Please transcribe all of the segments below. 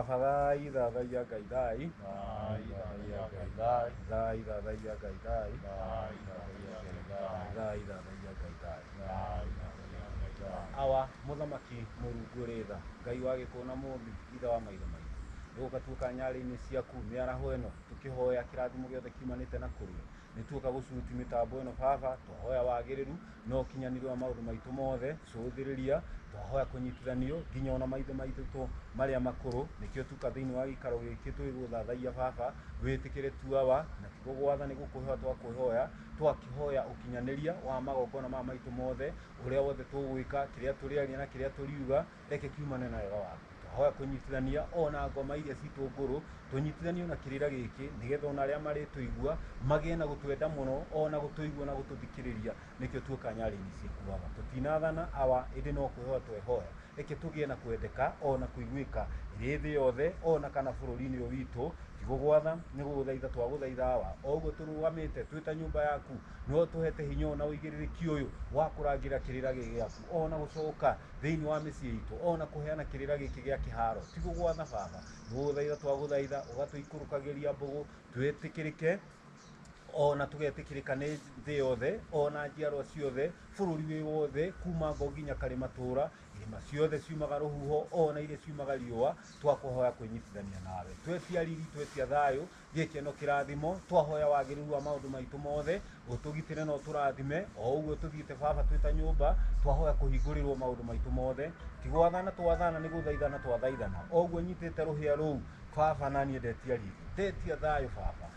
baba thai thathaia Ngai thai thai thathaia Ngai thai thai thathaia Ngai thai thai thathaia Ngai thai thai thathaia Ngai thai thai thathaia Ngai thai awa muthamaki Mũrungu ũrĩ tha Ngai wa gĩkũyũ na mũmbi ithe wa maithe maitũ nĩgũka tuoka nyarĩ-inĩ ciaku mĩaraho ĩno tũkĩhoya kĩrathimo gĩothe kiumanĩte na kũrĩ we nĩtuoka gũcuruti mĩtambo ĩno baba twahoya wagĩrĩru na ũkinyanĩru wa maũndũ maitũ mothe cũthĩrĩria twahoya kũnyitithanio nginya ona maithe maitũ marĩa makũrũ nĩkĩo tuka thĩinĩ wa gĩikaro gĩkĩ tũgĩgũthathaia baba wĩtĩkĩre tuawa na tigo gwatha nĩ gũkũhoya twakũhoya twakĩhoya ũkinyanĩria wa magongona ma maitũ mothe ũrĩa wothe tũgwĩka kĩrĩa tũrĩaria na kĩrĩa tũriuga reke kiumane na wega waku twahoya kũnyitithania ona ngoma iria citũ ngũrũ tũnyitithanio na kĩrĩra gĩkĩ nĩgetha ona arĩa marĩtũigua magĩe na gũtwenda mũno ona gũtũigua na gũtũthikĩrĩria nĩkĩo tuoka nyarĩ-inĩ ciaku baba tũtinathana awa ĩndĩ no kwĩhoya twehoya reke tũgĩe na kwendeka ona kũiguĩka ĩrĩ thĩ yothe ona kana bũrũri-inĩ ũyũ witũ tigo gwatha nĩ gũgũthaitha twagũthaitha awa o ũguo tũrũgamĩte twĩ ta nyũmba yaku no tũhete hinya na ũigĩrĩrĩki ũyũ wa kũrangĩra kĩrĩra gĩaku ona gũcoka thĩinĩ wa mĩciĩ itũ ona kũheana kĩrĩra gĩkĩ gĩa kĩharo tigo gwatha baba gũgũthaitha twagũthaitha ũgatũikũrũkagĩria mbũgũ twĩtĩkĩrĩke ona tũgetĩkĩrĩka nĩ thĩ yothe ona njiarwa ciothe bũrũri wĩ wothe kuma ngo nginya karĩ matũra irĩma ciothe ciumaga rũhuho ona iria ciumaga riũa twakũhoya kwĩnyitithania nawe twetia riri twetia thayũ gĩkeno kĩrathimo twahoya wagĩrĩru wa maũndũ maitũ mothe ũtũgitĩre na ũtũrathime o ũguo tũthiĩte baba twĩ ta nyũmba twahoya kũhingũrĩrwo maũndũ maitũ mothe tigwathana twathana nĩ gũthaithana twathaithana o ũguo nyitĩte rũhĩa rũu baba naniĩ ndetia riri ndetia thayũ baba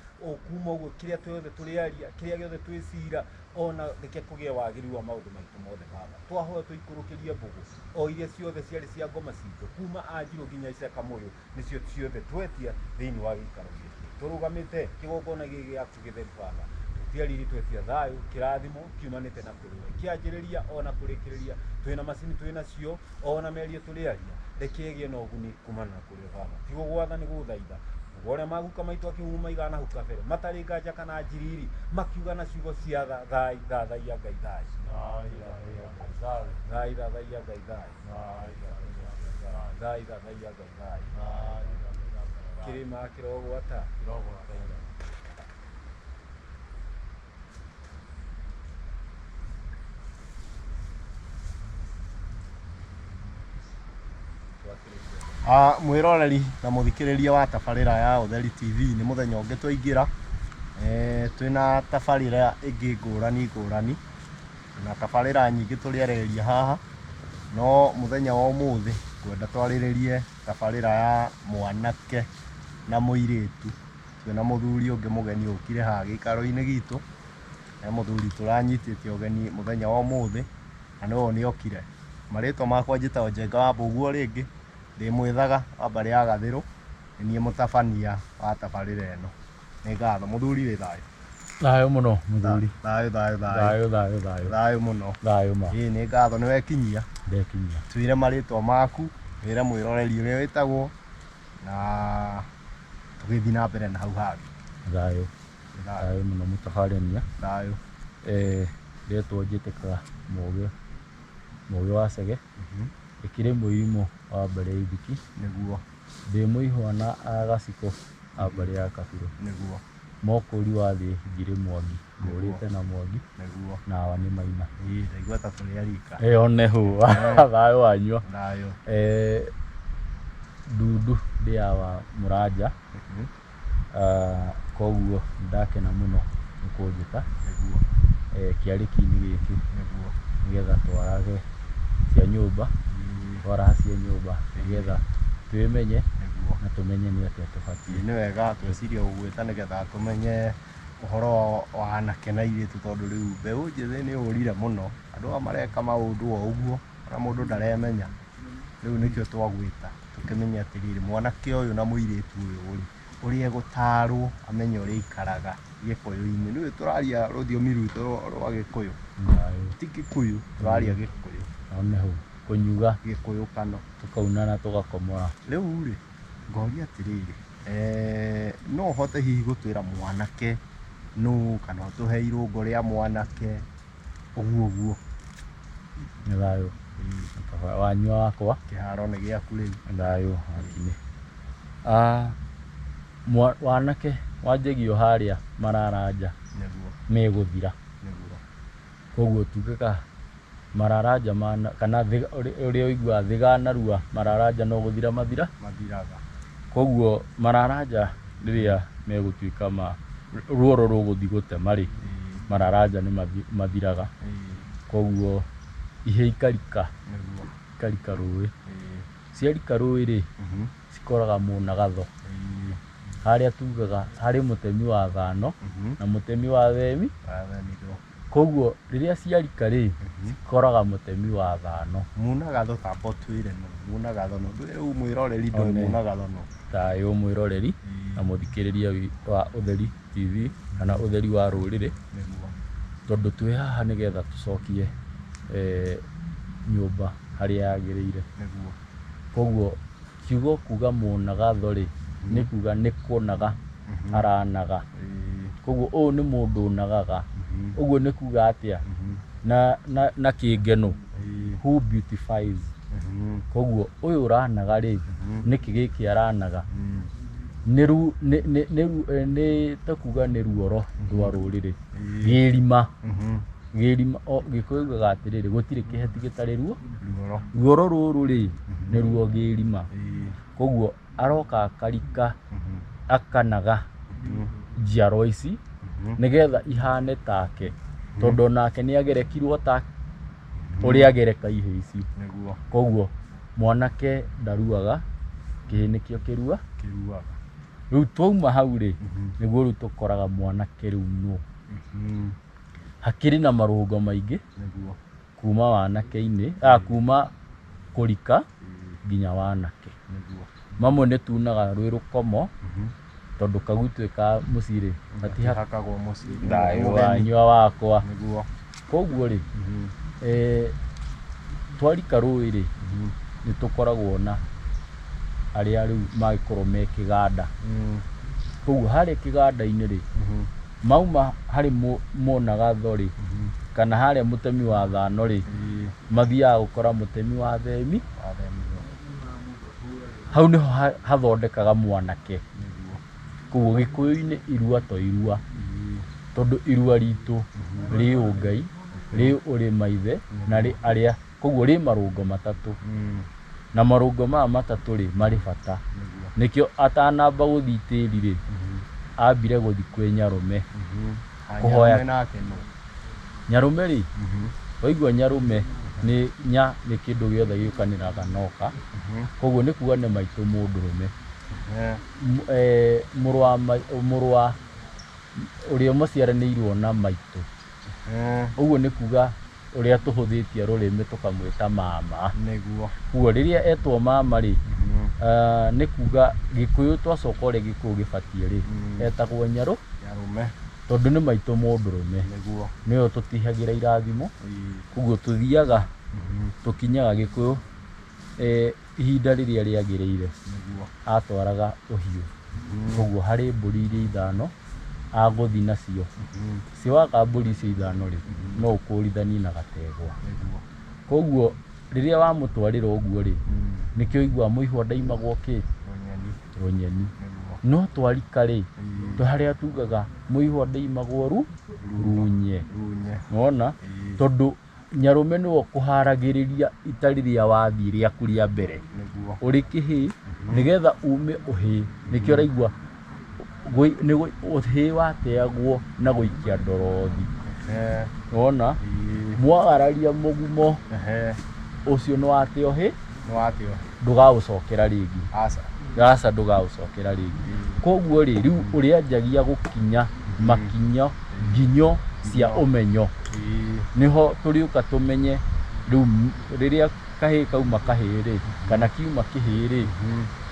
kuma ũguo kĩrĩa tuothe tũrĩaria kĩrĩa gĩothe twĩcira ona reke kũgĩe wagĩrĩru wa maũndũ maitũ mothe baba twahoya tũikũrũkĩrie mbũgũ o iria ciothe ciarĩ cia ngoma citũ kuma Anjirũ nginya Ica Mũyũ nĩcio ciothe twetia thĩinĩ wa gĩikaro gĩkĩ tũrũgamĩte kĩgongona gĩkĩ gĩaku gĩtheru baba twetia riri twetia thayũ kĩrathimo kiumanĩte na kũrĩ we kĩanjĩrĩria ona kũrĩkĩrĩria twĩna macini twĩnacio ona mĩario tũrĩaria reke ĩgĩe na ũguni kumana na kũrĩ we baba tigo gwatha nĩ gũthaitha ũrĩa maguka maitũ akĩhuma maigana huka bere matarĩ nganja kana njiriri makiuga na ciugo cia thai thathaia Ngai thai thai thathaia Ngai thai thai thathaia Ngai thai kĩrĩma kĩrogwata mwĩroreri na mũthikĩrĩria wa tabarĩra ya Ũtheri TV nĩ mũthenya ũngĩ twaingĩra twĩna tabarĩra ĩngĩ ngũrani ngũrani na tabarĩra nyingĩ tũrĩarĩrĩria haha no mũthenya wa ũmũthĩ kwenda twarĩrĩrie tabarĩra ya mwanake na mũirĩtu twĩna mũthuri ũngĩ mũgeni ũkire haha gĩikaro-inĩ gitũ na mũthuri tũranyitĩte ũgeni mũthenya wa ũmũthĩ na nĩwe ũnĩokire marĩtwa makwa njĩtagwo Njenga wa Mbũguo rĩngĩ ndĩmwĩthaga wa mbarĩ ya Gathĩrũ niĩ mũtabania wa tabarĩra ĩno nĩ ngatho mũthuri wĩ thayũ thayũ mũno mũthuri thayũ mũno thayũ ma ĩĩ nĩ ngatho nĩ wekinyia ndekinyia twĩre marĩtwa maku wĩre mwĩroreri ũrĩa wĩtagwo na tũgĩthiĩ na mbere na hau hangĩ thayũ mũno mũtabarania thayũ rĩtwa njĩtĩkaga Mũgĩ wa Cege ĩkĩrĩ mũimo wa mbarĩ ya Ithiki nĩguo ndĩ mũihwa na Agaciko a mbarĩ ya Kabirũ nĩguo Mokũri wa thĩ ngirĩ Mwangi ngũrĩte na Mwangi nĩguo nawa nĩ Maina ndaigua ta tũrĩ arika one hũ thayũ wanyua thayũ Ndundu ndĩ ya wa Mũranja koguo ndakena mũno nĩ kũnjĩta nĩguo kĩarĩki-inĩ gĩkĩ nĩguo nĩgetha twarage cia nyũmba twaraha cia nyũmba nĩgetha twĩmenye na tũmenye nĩ atĩa tũbatiĩ nĩ wega twecirie ũgwĩta nĩgetha tũmenye ũhoro wa anake na airĩtu tondũ rĩu mbeũ njĩthĩ nĩ yũrire mũno andũ aya mareka maũndũ o ũguo ona mũndũ ndaremenya rĩu nĩkĩo twagwĩta tũkĩmenya atĩrĩrĩ mwanake ũyũ na mũirĩtu ũyũ ũrĩa egũtarwo amenye ũrĩa aikaraga gĩkũyũ-inĩ nĩwe tũraria rũthiomi rwitũ rwa Gĩkũyũ ti Gĩkũyũ tũraria Gĩkũyũ one hũ kũnyuga Gĩkũyũkano tũkaunana tũgakomora rĩu rĩ ngoria atĩrĩrĩ no ũhote hihi gũtwĩra mwanake nũ kana ũtũhe irũngo rĩa mwanake ũguo nĩ thayũ wanyua wakwa kĩharo nĩ gĩaku rĩu thayũ hakinĩ wanake wanjagio harĩa Mararanja megũthira, koguo tugaga Mararanja kana ũrĩa ũigua thĩga narua Mararanja no gũthira mathiraga, koguo Mararanja rĩrĩa megũtuĩka ruoro rũgũthiĩ gũtema rĩ, Mararanja nĩ mathiraga, koguo ihĩ ikarika rũĩ, ciarika rũĩ rĩ cikoraga mũnagatho harĩa tugaga harĩ mũtemi wa thano na mũtemi wa themi, koguo rĩrĩa ciarika rĩ cikoraga mũtemi wa thano. Mũnagatho tambo twĩre no mũnagatho no rĩu mwĩroreri ndũ mũnagatho no tayũ mwĩroreri na mũthikĩrĩria wa Ũtheri TV kana Ũtheri wa Rũrĩrĩ, tondũ twĩ haha nĩgetha tũcokie nyũmba harĩa yagĩrĩire, koguo kiugo kuga mũnagatho rĩ nĩ kuga nĩ kũnaga aranaga, koguo ũyũ nĩ mũndũ ũnagaga, ũguo nĩ kuga atĩa na kĩngeno who beautifies, koguo ũyũ ũranaga rĩ nĩkĩ gĩkĩ aranaga nĩ takuga nĩ ruoro rwa rũrĩrĩ gĩrima, Gĩkũyũ yugaga atĩrĩrĩ gũtirĩ kĩheti gĩtarĩ ruoro rũrũ rĩ nĩ ruo gĩrima, koguo aroka akarika akanaga njiarwa ici nĩgetha ihane take, tondũ nake nĩ agerekirwo ta ũrĩa agereka ihĩ ici, koguo mwanake ndaruaga kĩhĩ nĩkĩo kĩruaga. Rĩu twauma hau rĩ nĩguo rĩu tũkoraga mwanake rĩu no hakĩrĩ na marũngo maingĩ kuma wanake-inĩ kuma kũrika nginya wanake, mamwe nĩ tunaga rwĩ rũkomo tondũ kagutĩ ka mũciĩ rĩ gatihakagwo mũciĩ, thayũ wanyua wakwa, koguo rĩ twarika rũĩ rĩ nĩ tũkoragwo na arĩa rĩu magĩkorwo me kĩganda, koguo harĩa kĩganda-inĩ rĩ mauma harĩ mũnagatho rĩ kana harĩa mũtemi wa thano rĩ mathiaga gũkora mũtemi wa themi, hau nĩho hathondekaga mwanake, koguo Gĩkũyũ-inĩ irua to irua, tondũ irua ritũ rĩ ũngai rĩ ũrĩ maithe na rĩ arĩa, koguo rĩ marũngo matatũ na marũngo maya matatũ rĩ marĩ bata, nĩkĩo atanamba gũthiĩ tĩri rĩ ambire gũthiĩ kwĩ Nyarũme kũhoya. Nyarũme rĩ waigua Nyarũme nĩ kĩndũ gĩothe gĩũkanĩraga noka, koguo nĩ kuga nĩ maitũ mũndũrũme, mũrũ wa ũrĩa mũciaranĩirwo na maitũ, ũguo nĩ kuga ũrĩa tũhũthĩtie rũrĩmĩ tũkamwĩta mama, koguo rĩrĩa etwo mama rĩ nĩ kuga Gĩkũyũ twacoka ũrĩa Gĩkũyũ gĩbatiĩ rĩ etagwo Nyarũme, tondũ nĩ maitũ mũndũrũme, nĩyo tũtihagĩra irathimo, koguo tũthiaga tũkinyaga Gĩkũyũ ihinda rĩrĩa rĩagĩrĩire atwaraga ũhiũ, koguo harĩ mbũri iria ithano agũthiĩ nacio, ciwaga mbũri icio ithano rĩ no ũkũrithanie na gategwa, koguo rĩrĩa wamũtwarĩra ũguo rĩ nĩkĩo ũiguaga mũihwo ndaimagwo rũnyeni, no twarika rĩ harĩa tugaga mũihwo ndaimagwo runye, wona tondũ Nyarũme nĩwe ũkũharagĩrĩria ita rĩrĩa wathiĩ rĩaku rĩa mbere ũrĩ kĩhĩ nĩgetha ume ũhĩ, nĩkĩo ũraigua ũhĩ wateagwo na gũikia ndorothi, wona mwagararia mũgumo ũcio nĩ wateo ũhĩ ndũgaũcokera rĩngĩ, aca ndũgaũcokera rĩngĩ, koguo rĩ rĩu ũrĩanjagia gũkinya makinyo nginyo cia ũmenyo, nĩho tũrĩũka tũmenye rĩu rĩrĩa kahĩ kauma kahĩ rĩ kana kiuma kĩhĩ rĩ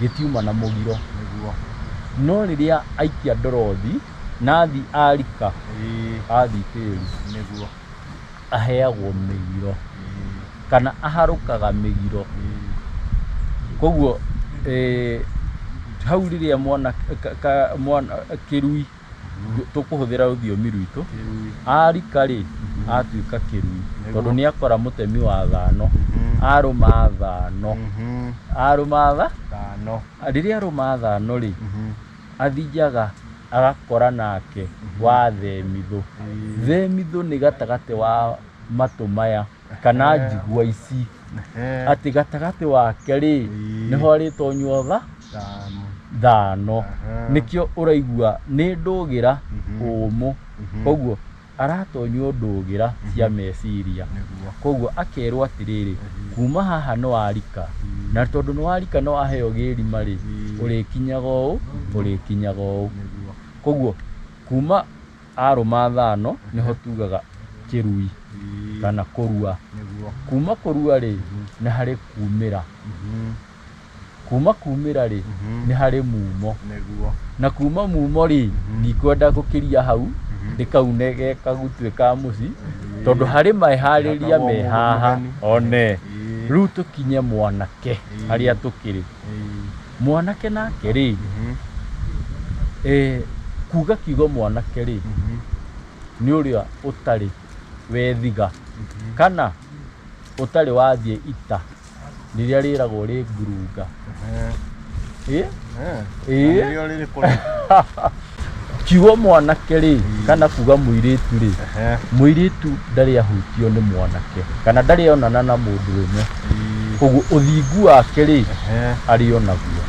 gĩtiuma na mũgiro, no rĩrĩa aikia ndorothi na athi arika athi tĩri aheagwo mĩgiro kana aharũkaga mĩgiro, koguo hau rĩrĩa mwana kĩrui tũkũhũthĩra rũthiomi rwitũ arika rĩ atuĩka kĩrui, tondũ nĩ akora mũtemi wa thano arũma thano 5 rĩrĩa arũma 5 rĩ athiaga agakora nake wa themithũ. Themithũ nĩ gatagatĩ wa matũ maya kana njigua ici, atĩ gatagatĩ wake rĩ nĩho arĩtonywo 5. Nĩkĩo ũraigua nĩ ndũgĩra ũmũ, koguo aratonywo ndũgĩra cia meciria. Koguo akerwo atĩrĩrĩ, kuma haha nĩ warika, na tondũ nĩ warika nĩ waheo gĩrima rĩ, ũrĩkinyaga ũũ ũrĩkinyaga ũũ. Koguo kuma arũma 5 nĩho tugaga kĩrui kana kũrua. Kuma kũrua rĩ nĩ harĩ kumĩra, kuma kumĩra rĩ nĩ harĩ mumo, na kuma mumo rĩ ndikwenda gũkĩria hau ndĩkaune ge kagutwe ka mũci, tondũ harĩ meharĩria me haha one. Rĩu tũkinye mwanake harĩa tũkĩrĩ. Mwanake nake rĩ kuga kiugo mwanake rĩ nĩ ũrĩa ũtarĩ wethiga kana ũtarĩ wathiĩ ita rĩrĩa rĩragwo rĩ ngurunga. Kiugo mwanake rĩ kana kuga mũirĩtu rĩ, mũirĩtu ndarĩ ahutio nĩ mwanake kana ndarĩ onana na mũndũrũme. Koguo ũthingu wake rĩ arĩ onaguo,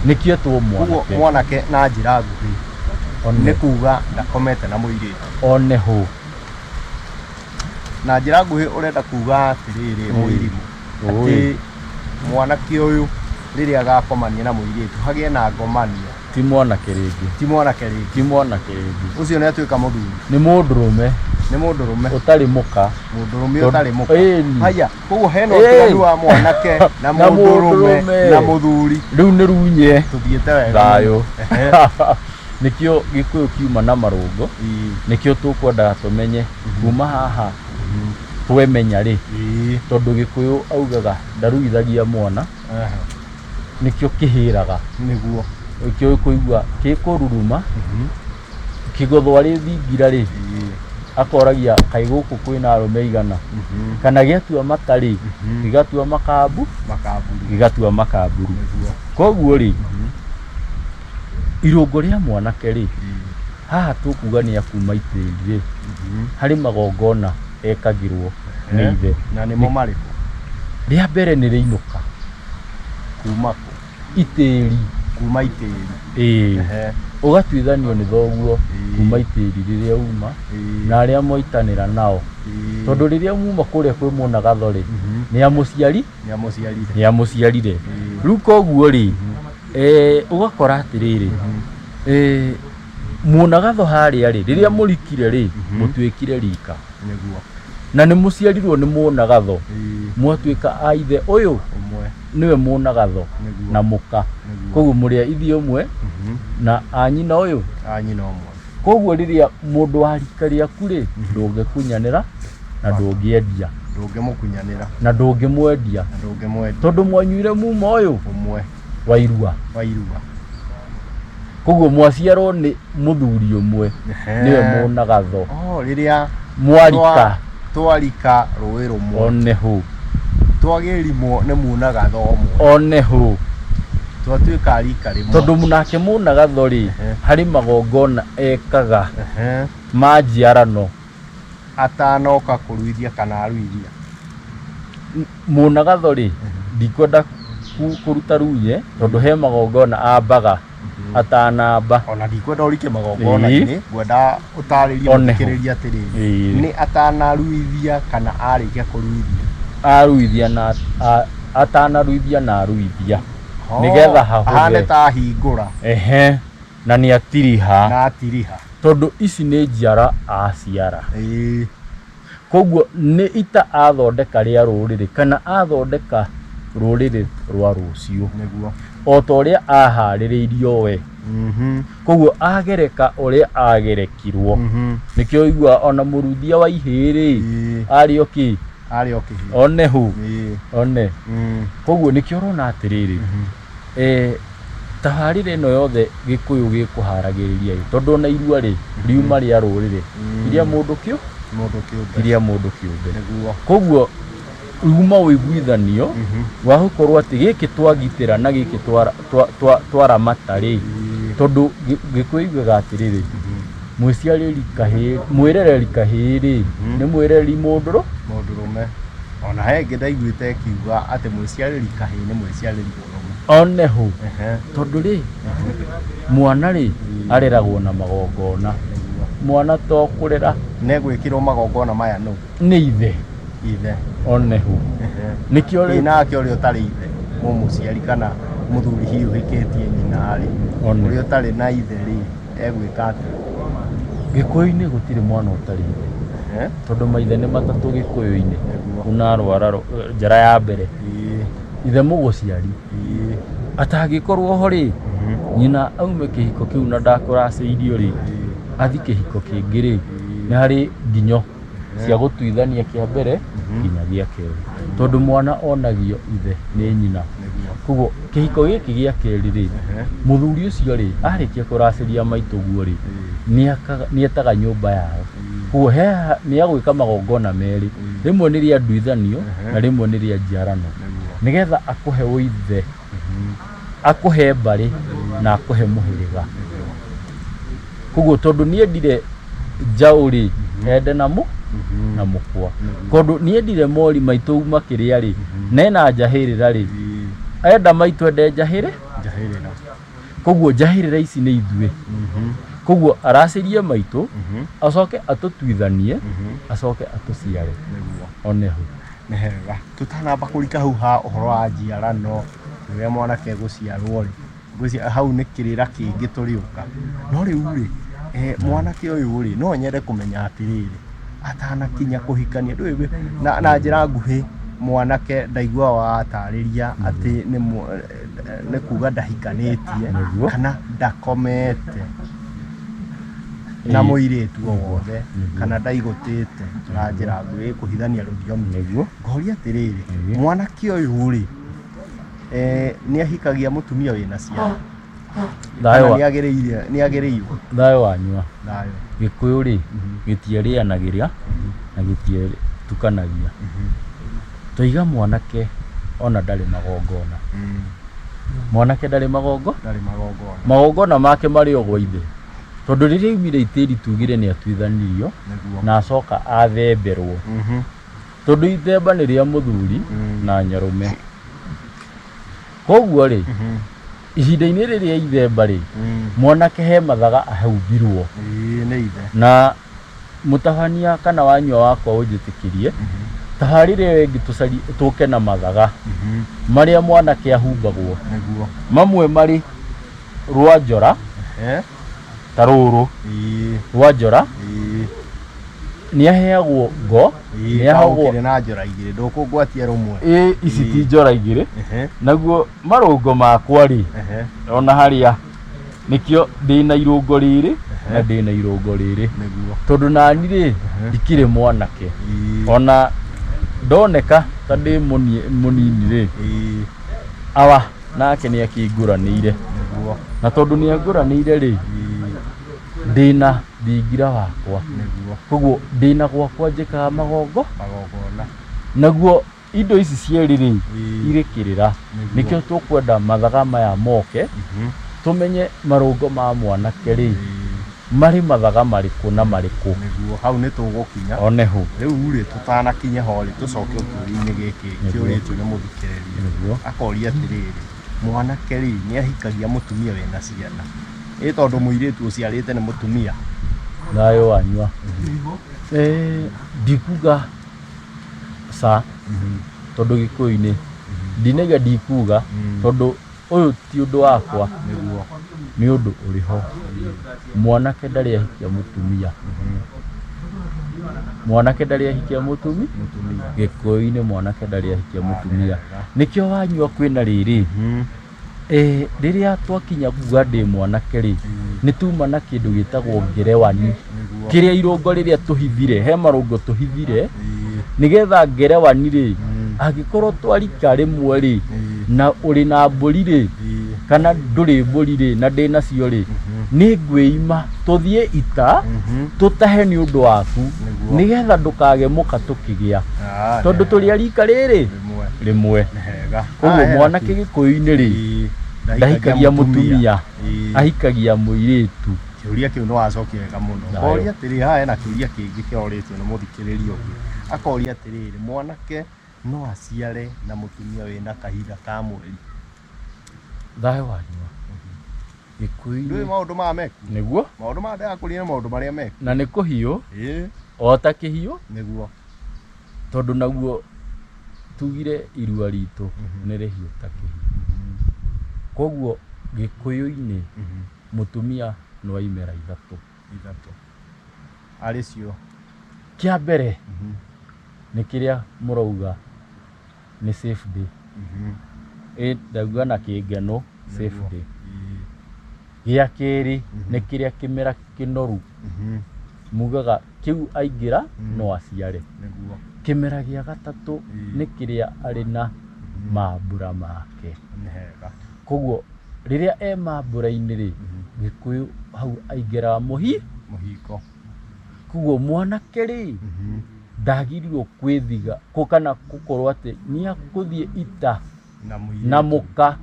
nĩkĩo etwo mwanake. Mwanake na njĩra nguhĩ nĩ kuga ndakomete na mũirĩtu. One ho na njĩra nguhĩ ũrenda kuga atĩrĩrĩ mũirimu, atĩ mwanake ũyũ rĩrĩa agakomania na mũirĩtu hagĩe na ngomania, ti mwanake rĩngĩ, ti mwanake rĩngĩ, ti mwanake rĩngĩ, ũcio nĩ atuĩka mũthuri, nĩ mũndũrũme, nĩ mũndũrũme ũtarĩ mũka, mũndũrũme ũtarĩ mũka. Haya, koguo hena ũtiganu wa mwanake na mũndũrũme na mũthuri. Rĩu nĩ runye tũthiĩte wega thayũ. Nĩkĩo Gĩkũyũ kiuma na marũngo, nĩkĩo tũkwendaga tũmenye kuma haha twemenya rĩ, tondũ Gĩkũyũ augaga ndaruithagia mwana, nĩkĩo kĩhĩraga, nĩguo kĩo kũigua kĩkũruruma kĩgothwo arĩ thingira rĩ akoragia kaĩ gũkũ kwĩna arũme igana, kana gĩatua matarĩ gĩgatua makamburu, gĩgatua makamburu. Koguo rĩ irũngo rĩa mwanake rĩ haha tũkuga nĩ akuma itĩri rĩ harĩ magongona ekagĩrwo nĩ ithe. Na nĩmo marĩkũ? Rĩa mbere nĩ rĩinũka kuma itĩri, kuma itĩri, ũgatuithanio nĩ thoguo kuma itĩri rĩrĩa uma na arĩa moitanĩra nao, tondũ rĩrĩa muma kũrĩa kwĩ Mũnagatho rĩ nĩ amũciari, nĩ amũciarire. Rĩu koguo rĩ ũgakora atĩrĩrĩ Mũnagatho harĩa rĩ rĩrĩa mũrikire rĩ mũtuĩkire rika, na nĩ mũciarirwo nĩ Mũnagatho, mwatuĩka a ithe ũyũ nĩwe Mũnagatho na mũka, koguo mũrĩ a ithe ũmwe na a nyina ũyũ. Koguo rĩrĩa mũndũ wa rika rĩaku rĩ ndũngĩkunyanĩra na ndũngĩendia, ndũngĩmũkunyanĩra na ndũngĩmwendia, tondũ mwanyuire muma ũyũ wa irua. Koguo mwaciarwo nĩ mũthuri ũmwe nĩwe Mũnagatho. Rĩrĩa mwarika twarika rũĩ rũmwe, one ho twagĩrimwo nĩ Mũnagatho ũmwe, one ho twatuĩka rika rĩmwe, tondũ mũnake Mũnagatho rĩ harĩ magongona ekaga ma njiarano atanoka kũruithia kana aruithia. Mũnagatho rĩ ndikwenda kũruta runye tondũ he magongona ambaga atanamba, ona ndikwenda ũrike magongona-inĩ, ngwenda ũtarĩrie mũthikĩrĩria atĩrĩrĩ nĩ atanaruithia kana arĩkia kũruithia, aruithia na atanaruithia na aruithia, nĩgetha hahane ta hingũra, na nĩ atiriha, na atiriha, tondũ ici nĩ njiara aciara. Koguo nĩ ita athondeka rĩa rũrĩrĩ kana athondeka rũrĩrĩ rwa rũciũ, o ta ũrĩa aharĩrĩirio we. Koguo agereka ũrĩa agerekirwo, nĩkĩo igua ona mũruithia wa ihĩrĩ arĩ oki one ho one. Koguo nĩkĩo ũrona atĩrĩrĩ tabarĩra ĩno yothe Gĩkũyũ gĩkũharagĩrĩria tondũ ona irua rĩ riuma rĩa rũrĩrĩ iria mũndũ kĩũmbe. Koguo uma wiguithanio wa gukorwo ati giki twagitira na giki twaramata ri tondu gikuiguga atiriri mwiciariri kahiri mwirereri kahiri ni mwirereri mundurume ona hengi ndaiguite kiuga ati mwiciariri kahiri ni mwiciariri murume oneho tondu ri mwana ri areragwo na magongona mwana to kurera negwikirwo magongona maya no ni ithe oneho nikio ri nake uri utari ithe mumuciari kana muthuri hiuhikitie nyina ri uri utari na ithe ri egwika ati gikuyu-ini gutiri mwana utari ithe tondu maithe ni matatu gikuyu-ini unarwara njara ya mbere ithe muguciari atagikorwo ho ri nyina aume kihiko kiu na ndakuraciirio ri athi kihiko kingi ri ni hari nginyo cia gutuithania kia mbere nginyagia keri tondu mwana onagio ithe ni nyina koguo kihiko giki gia keri ri muthuri ucio ri arikia kuraciria maituguo ri ni etaga nyumba yao koguo ni agwika magongona meri rimwe ni ria nduithanio na rimwe ni ria njiarano nigetha akuhe uithe akuhe mbari na akuhe muhiriga koguo tondu ni endire njauri ende na mukwa kondu ni endire mori maitu makiria ri nena njahirira ri enda maitu ende njahirira koguo njahirira ici ni ithue koguo aracirie maitu acoke atutuithanie acoke atuciare oneho ni hega tutanamba kurika hau ha uhoro wa njiarano riria mwanake guciarwo ri ngwiciria hau ni kirira kingi turiuka no riu ri mwanake uyu ri no nyende kumenya atiriri atanakinya kuhikania ndui na njira nguhi mwanake ndaigua watariria ati ni kuga ndahikanitie kana ndakomete na muiritu wothe kana ndaigutite na njira nguhi kuhithania rudiomi niguo ngoria atiriri mwanake uyu ri ni ahikagia mutumia wina ciana ni agereirwo thayo wanyua gikuyu ri gitiarianagiria na gitietukanagia toiga mwanake ona ndari magongona mwanake ndari magongona make mari ogwo ithe tondu riria imire itiri tugire ni atuithanirio na acoka athemberwo tondu ithemba ni ria muthuri na nyarume koguo ri ihinda-ini riria ithemba ri mwanake he mathaga ahumbirwo ni ithe na mutabania kana wanyua wakwa unjitikirie taharire wengi tuke na mathaga maria mwanake ahumbagwo mamwe mari rwanjora ta ruru rwanjora ni aheagwo ngo ni aheagwo na njora igire ndukungwatia rumwe ici ti njora igire naguo marungo makwa ri ona haria nikio ndina irungo riri na ndina irungo riri tondu nani ri ndikire mwanake ona ndoneka ta ndi munini ri awa nake ni akinguraniire na tondu ni anguraniire ri ndina ndingira wakwa koguo ndina gwakwa njikaga magongona naguo indo ici cieri ri irikirira nikio tukwenda mathaga maya moke tumenye marungo ma mwanake ri mari mathaga mariku na mariku niguo hau ni tugukinya oneho riu ri tutanakinya ho ri tucoke uturini giki kiuritwe ni muthikiriria niguo akoria atiriri mwanake ri ni ahikagia mutumia wina ciana tondu muiritu uciarite ni mutumia thayo wanyua ndikuga sa tondu gikuyu-ini ndinaiga ndikuga tondu uyu ti undu wakwa niguo ni undu uriho mwanake ndari ahikia mutumia mwanake ndari ahikia mutumia gikuyu-ini mwanake ndari ahikia mutumia nikio wanyua kwina riri riria twakinya kuga ndi mwanake ri ni tuma na kindu gitagwo ngerewani kiria irungo riria tuhithire he marungo tuhithire nigetha ngerewani ri agikorwo twarika rimwe ri na uri na mburi ri kana nduri mburi ri na ndina cio ri nĩ ngwĩima tũthiĩ ita tũtahe nĩ ũndũ waku nĩgetha ndũkage mũka tũkĩgĩa tondũ tũrĩ a rika rĩrĩ rĩmwe. Koguo mwanake Gĩkũyũ-inĩ rĩ ndahikagia mũtumia ahikagia mũirĩtu. Kĩũria kĩu nĩ wacokia wega mũno. Koria atĩrĩ, haha hena kĩũria kĩngĩ kĩroretio nĩ mũthikĩrĩria ũngĩ. Akoria atĩrĩrĩ, mwanake no aciare na mũtumia wĩna kahinda ka mweri? Thayũ wanyua Gĩkũyũ-inĩ ndũĩ maũndũ maya meku nĩguo maũndũ maya ndĩrakũria nĩ maũndũ marĩa meku na nĩ kũhiũ o ta kĩhiũ nĩguo tondũ naguo tugire irua ritũ nĩ rĩhiũ ta kĩhiũ. Koguo Gĩkũyũ-inĩ mũtumia no aimera ithatũ arĩcio. Kĩa mbere nĩ kĩrĩa mũrauga nĩ safe day, ndauga na kĩngeno safe day. Gĩa kerĩ nĩ kĩrĩa kĩmera kĩnoru, mugaga kĩu aingĩra no aciare. Kĩmera gĩa gatatũ nĩ kĩrĩa arĩ na mambura make. Koguo rĩrĩa e mambura-inĩ rĩ Gĩkũyũ hau aingĩra mũhingo. Koguo mwanake rĩ ndagĩrĩirwo kwĩthiga kana gũkorwo atĩ nĩ agũthiĩ ita na mũka.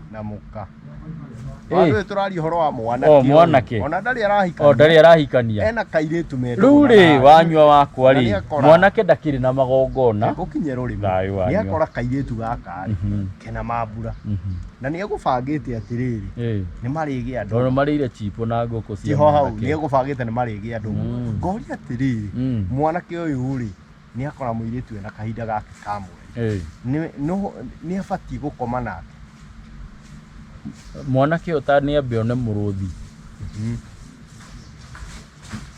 Ndũĩ tũraria ũhoro wa mwanake ona ndarĩ arahikania ena kairĩtu mendo. Rĩu rĩ wanyua wakwa rĩ mwanake ndakĩrĩ na magongona gũkinya rũrĩmĩ nĩ akora kairĩtu gaka kena mambura na nĩ egũbangĩte atĩrĩrĩ nĩ marĩgĩa andũ no marĩire chipo na ngũkũ cia mwanake nĩ egũbangĩte nĩ marĩgĩa andũ. Ngoria atĩrĩrĩ mwanake ũyũ rĩ nĩ akora mũirĩtu ena kahinda gake ka mweri nĩ abatiĩ gũkoma nake? Mwanake ũyũ ta nĩ ambe one mũrũthi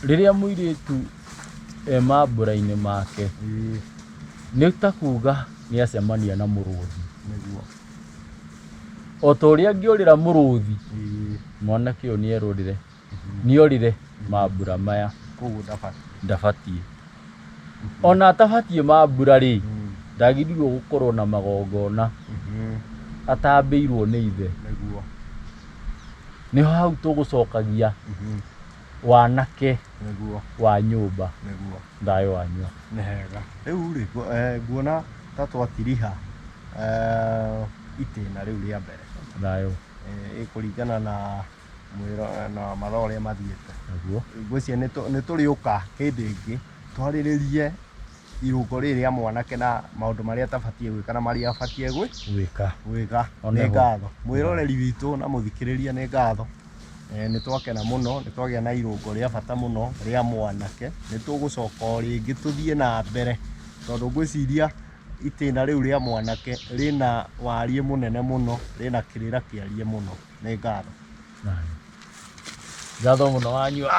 rĩrĩa mũirĩtu e mambura-inĩ make nĩ ta kuga nĩ acemania na mũrũthi. O ta ũrĩa angĩũrĩra mũrũthi mwanake ũyũ nĩ erũrĩre nĩ orire mambura maya. Koguo ndabatiĩ ona atabatiĩ mambura rĩ ndagĩrĩirwo gũkorwo na magongona atambĩirwo nĩ ithe. Nĩho hau tũgũcokagia wanake wa nyũmba. Thayũ wanyua rĩu rĩ nguona ta twatiriha itĩna rĩu rĩa mbere. Thayũ kũringana na mathaa ũrĩa mathiĩte ngwĩciria nĩ tũrĩũka hĩndĩ ĩngĩ twarĩrĩrie irũngo rĩrĩ rĩa mwanake na maũndũ marĩa atabatiĩ gwĩka na marĩa abatiĩ gwĩka. Nĩ ngatho mwĩroreri witũ na mũthikĩrĩria, nĩ ngatho. Nĩ twakena mũno, nĩ twagĩa na irũngo rĩa bata mũno rĩa mwanake. Nĩ tũgũcoka o rĩngĩ tũthiĩ na mbere tondũ ngwĩciria itĩna rĩu rĩa mwanake rĩna wariĩ mũnene mũno, rĩna kĩrĩra kĩariĩ mũno. Nĩ ngatho. Ngatho mũno wanyua.